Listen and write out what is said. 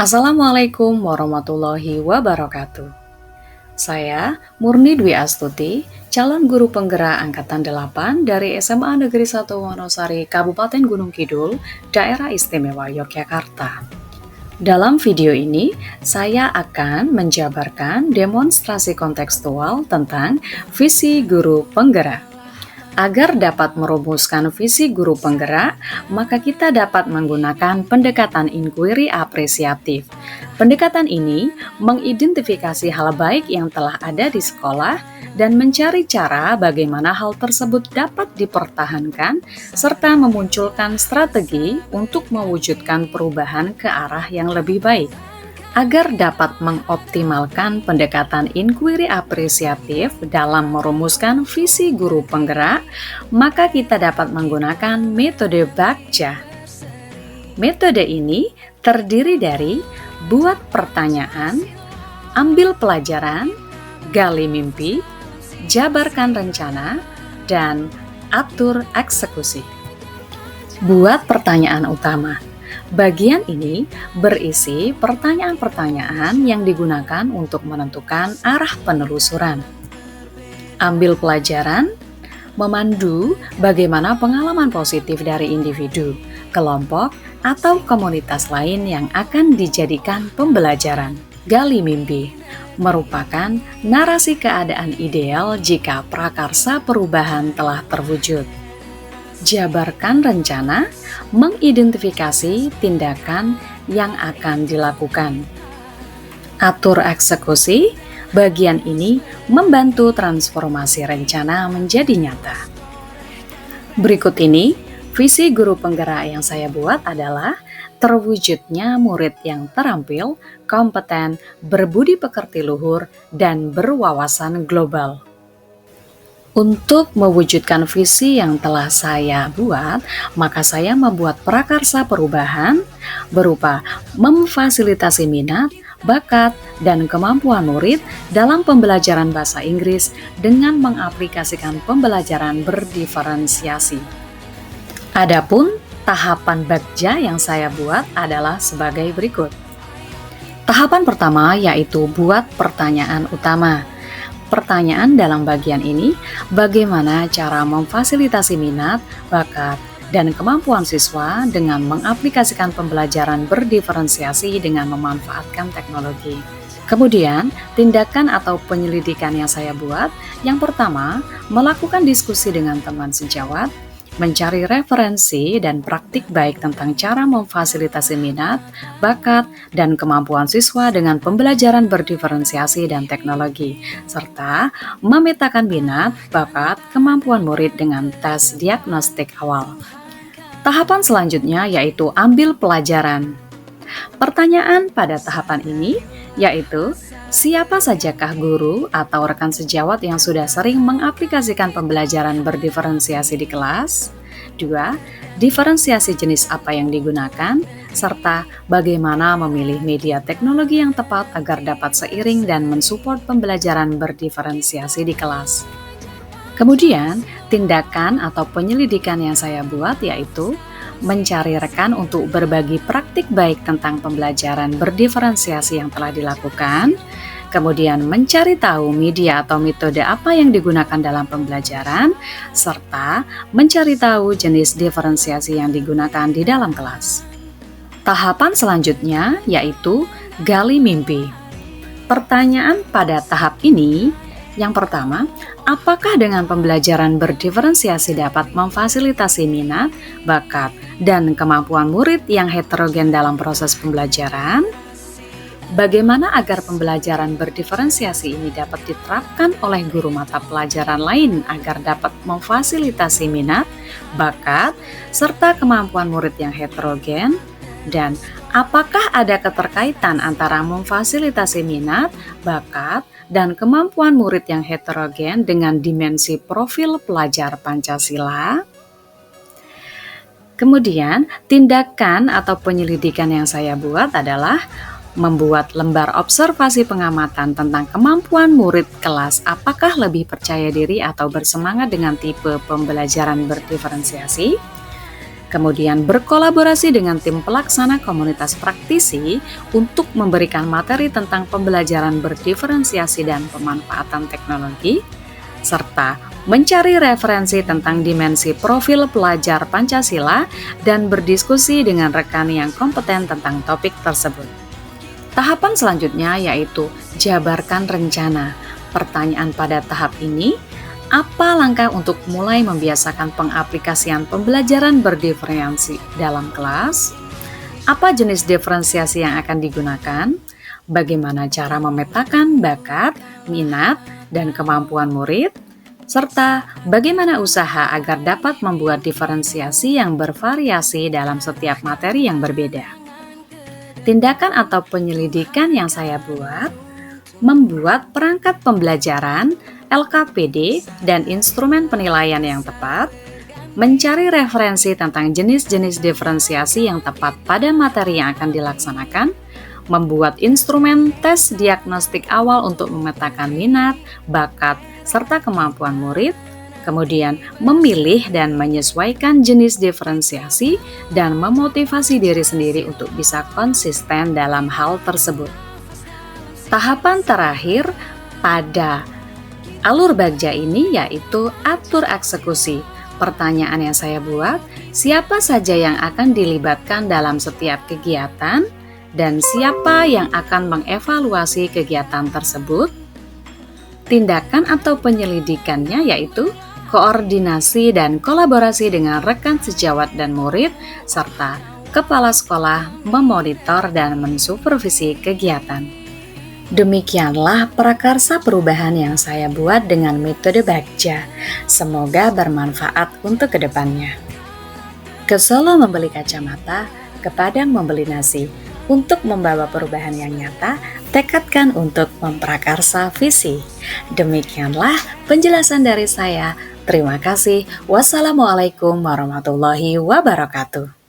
Assalamualaikum warahmatullahi wabarakatuh. Saya Murni Dwi Astuti, calon guru penggerak Angkatan 8 dari SMA Negeri 1 Wonosari, Kabupaten Gunung Kidul, Daerah Istimewa Yogyakarta. Dalam video ini, saya akan menjabarkan demonstrasi kontekstual tentang visi guru penggerak. Agar dapat merumuskan visi guru penggerak, maka kita dapat menggunakan pendekatan inquiry apresiatif. Pendekatan ini mengidentifikasi hal baik yang telah ada di sekolah dan mencari cara bagaimana hal tersebut dapat dipertahankan serta memunculkan strategi untuk mewujudkan perubahan ke arah yang lebih baik. Agar dapat mengoptimalkan pendekatan inquiry apresiatif dalam merumuskan visi guru penggerak, maka kita dapat menggunakan metode Bagja. Metode ini terdiri dari buat pertanyaan, ambil pelajaran, gali mimpi, jabarkan rencana, dan atur eksekusi. Buat pertanyaan utama. Bagian ini berisi pertanyaan-pertanyaan yang digunakan untuk menentukan arah penelusuran. Ambil pelajaran, memandu bagaimana pengalaman positif dari individu, kelompok, atau komunitas lain yang akan dijadikan pembelajaran. Gali mimpi merupakan narasi keadaan ideal jika prakarsa perubahan telah terwujud. Jabarkan rencana, mengidentifikasi tindakan yang akan dilakukan. Atur eksekusi, bagian ini membantu transformasi rencana menjadi nyata. Berikut ini, visi guru penggerak yang saya buat adalah terwujudnya murid yang terampil, kompeten, berbudi pekerti luhur, dan berwawasan global. Untuk mewujudkan visi yang telah saya buat, maka saya membuat prakarsa perubahan berupa memfasilitasi minat, bakat, dan kemampuan murid dalam pembelajaran bahasa Inggris dengan mengaplikasikan pembelajaran berdiferensiasi. Adapun tahapan Bagja yang saya buat adalah sebagai berikut. Tahapan pertama yaitu buat pertanyaan utama. Pertanyaan dalam bagian ini, bagaimana cara memfasilitasi minat, bakat, dan kemampuan siswa dengan mengaplikasikan pembelajaran berdiferensiasi dengan memanfaatkan teknologi. Kemudian, tindakan atau penyelidikan yang saya buat, yang pertama, melakukan diskusi dengan teman sejawat, mencari referensi dan praktik baik tentang cara memfasilitasi minat, bakat, dan kemampuan siswa dengan pembelajaran berdiferensiasi dan teknologi, serta memetakan minat, bakat, kemampuan murid dengan tes diagnostik awal. Tahapan selanjutnya yaitu ambil pelajaran. Pertanyaan pada tahapan ini yaitu, siapa sajakah guru atau rekan sejawat yang sudah sering mengaplikasikan pembelajaran berdiferensiasi di kelas? 2. Diferensiasi jenis apa yang digunakan, serta bagaimana memilih media teknologi yang tepat agar dapat seiring dan mensupport pembelajaran berdiferensiasi di kelas. Kemudian, tindakan atau penyelidikan yang saya buat yaitu mencari rekan untuk berbagi praktik baik tentang pembelajaran berdiferensiasi yang telah dilakukan, kemudian mencari tahu media atau metode apa yang digunakan dalam pembelajaran, serta mencari tahu jenis diferensiasi yang digunakan di dalam kelas. Tahapan selanjutnya yaitu gali mimpi. Pertanyaan pada tahap ini, yang pertama, apakah dengan pembelajaran berdiferensiasi dapat memfasilitasi minat, bakat, dan kemampuan murid yang heterogen dalam proses pembelajaran? Bagaimana agar pembelajaran berdiferensiasi ini dapat diterapkan oleh guru mata pelajaran lain agar dapat memfasilitasi minat, bakat, serta kemampuan murid yang heterogen? Dan apakah ada keterkaitan antara memfasilitasi minat, bakat, dan kemampuan murid yang heterogen dengan dimensi profil pelajar Pancasila? Kemudian, tindakan atau penyelidikan yang saya buat adalah membuat lembar observasi pengamatan tentang kemampuan murid kelas apakah lebih percaya diri atau bersemangat dengan tipe pembelajaran berdiferensiasi. kemudian berkolaborasi dengan tim pelaksana komunitas praktisi untuk memberikan materi tentang pembelajaran berdiferensiasi dan pemanfaatan teknologi, serta mencari referensi tentang dimensi profil pelajar Pancasila dan berdiskusi dengan rekan yang kompeten tentang topik tersebut. Tahapan selanjutnya yaitu jabarkan rencana. Pertanyaan pada tahap ini, apa langkah untuk mulai membiasakan pengaplikasian pembelajaran berdiferensiasi dalam kelas? Apa jenis diferensiasi yang akan digunakan? Bagaimana cara memetakan bakat, minat, dan kemampuan murid? Serta bagaimana usaha agar dapat membuat diferensiasi yang bervariasi dalam setiap materi yang berbeda. Tindakan atau penyelidikan yang saya buat, membuat perangkat pembelajaran, LKPD, dan instrumen penilaian yang tepat, mencari referensi tentang jenis-jenis diferensiasi yang tepat pada materi yang akan dilaksanakan, membuat instrumen tes diagnostik awal untuk memetakan minat, bakat, serta kemampuan murid, kemudian memilih dan menyesuaikan jenis diferensiasi dan memotivasi diri sendiri untuk bisa konsisten dalam hal tersebut. Tahapan terakhir pada alur bagja ini yaitu atur eksekusi. Pertanyaan yang saya buat, siapa saja yang akan dilibatkan dalam setiap kegiatan dan siapa yang akan mengevaluasi kegiatan tersebut? Tindakan atau penyelidikannya yaitu koordinasi dan kolaborasi dengan rekan sejawat dan murid, serta kepala sekolah memonitor dan mensupervisi kegiatan. Demikianlah prakarsa perubahan yang saya buat dengan metode Bagja. Semoga bermanfaat untuk kedepannya. Ke Solo membeli kacamata, ke Padang membeli nasi. Untuk membawa perubahan yang nyata, tekadkan untuk memprakarsa visi. Demikianlah penjelasan dari saya. Terima kasih. Wassalamualaikum warahmatullahi wabarakatuh.